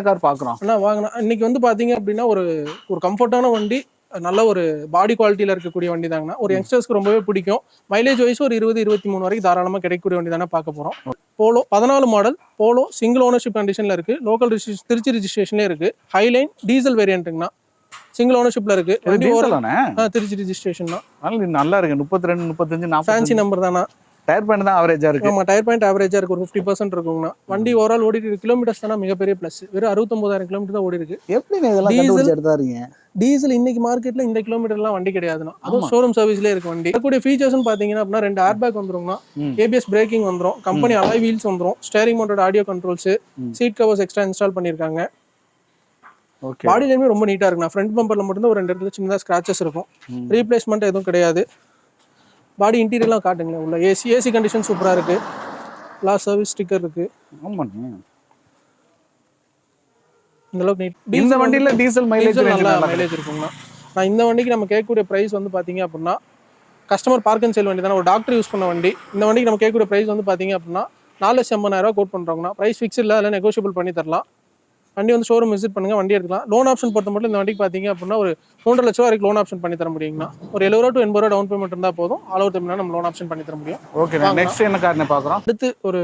Car பாக்குறோம் அண்ணா வாங்கண்ணா. இன்னைக்கு வந்து பாத்தீங்க அப்படின்னா ஒரு ஒரு கம்ஃபர்டான வண்டி, நல்ல ஒரு பாடி குவாலிட்டியில இருக்கக்கூடிய வண்டி தாங்கண்ணா. ஒரு யங்ஸ்டர்ஸ்க்கு ரொம்பவே பிடிக்கும். மைலேஜ் வைஸ் ஒரு 20-23 வரைக்கும் தாராளமா கிடைக்கக்கூடிய வண்டி தானே பார்க்க போறோம். Polo 14 model Polo single ownership கண்டிஷன்ல இருக்கு. லோக்கல் திருச்சி ரிஜிஸ்ட்ரேஷன்லேயே இருக்கு. ஹைலைன் டீசல் வேரியன்ட்டுங்கண்ணா. சிங்கிள் ஓனர்ஷிப்ல இருக்கு. திருச்சி ரிஜிஸ்ட்ரேஷன் தான். நல்லா இருக்கு. 32 35 40 ஃபேன்சி நம்பர் தானா. டயர் பாயிண்ட் தான் ஆவரேஜா இருக்கு. ஆமா, டயர் பாயிண்ட் ஆவரேஜா இருக்கு. ஒரு 50% இருக்குங்கண்ணா. வண்டி ஓவரால் ஓடிட்டு கிலோமீட்டர்ஸ் தானே மிகப்பெரிய பிளஸ். வெறும் 69,000 கிலோமீட்டர் தான் ஓடி இருக்கு. எப்படி இதெல்லாம் கண்டுபிடிச்சு எடுத்தாருங்க? டீசல் இன்னைக்கு மார்க்கெட்ல இந்த கிலோமீட்டர்லாம் வண்டி கிடையாதுண்ணா. அதுவும் ஷோரூம் சர்வீஸ்லேயே இருக்கு வண்டி. இருக்கக்கூடிய ஃபீச்சர்ஸ்னு பாத்தீங்கன்னா அப்படின்னா 2 ஏர் பேக் வந்துருங்கண்ணா. ஏபிஎஸ் பிரேக்கிங் வந்துரும். கம்பெனி அலாய் வீல்ஸ் வந்துரும். Steering mounted audio controls, seat covers extra install பண்ணிருக்காங்க. பாடியிலுமே ரொம்ப நீட்டா இருக்குண்ணா. ஃப்ரண்ட் பம்பர்ல மட்டும் ஒரு 2 இடத்துல சின்னதா ஸ்கிராச்சஸ் இருக்கும். ரீப்ளேஸ்மெண்ட் எதுவும் கிடையாது. பாடி இன்டீரியர்லாம் காட்டுங்களேன். உள்ள ஏசி கண்டிஷன் சூப்பரா இருக்கு. லாஸ்ட் சர்வீஸ் ஸ்டிக்கர் இருக்கு. இந்த அளவுக்கு நீட். இந்த வண்டியில டீசல் மைலேஜ் நல்லா மைலேஜ் இருக்குங்கண்ணா. நான் இந்த வண்டிக்கு நம்ம கேட்கக்கூடிய பிரைஸ் வந்து பாத்தீங்க அப்படின்னா கஸ்டமர் பார்க் அண்ட் சேல் வண்டி தானே, ஒரு டாக்டர் யூஸ் பண்ண வண்டி. இந்த வண்டிக்கு நம்ம கேட்கக்கூடிய பிரைஸ் வந்து பாத்தீங்க அப்படின்னா 4,80,000 கோட் பண்றோங்கண்ணா. பிரைஸ் ஃபிக்ஸ் இல்லை, அதில் நெகோஷியபிள் பண்ணி தரலாம். வண்டி வந்து ஷோரூம் விசிட் பண்ணுங்க, வண்டி எடுக்கலாம். லோன் ஆப்ஷன் பொறுத்த மட்டும் இந்த வண்டிக்கு பாத்தீங்க அப்படின்னா ஒரு 3.5 லட்சம் வரைக்கும் லோன் ஆப்ஷன் பண்ணி தர முடியுங்கண்ணா. ஒரு 70 to 80 டவுன் பேமெண்ட் இருந்தா போதும். ஆல் ஓவர் நம்ம லோன் ஆப்ஷன் பண்ணி தர முடியும். ஓகே, நெக்ஸ்ட் என்ன கார்னே பாக்குறோம். அடுத்து ஒரு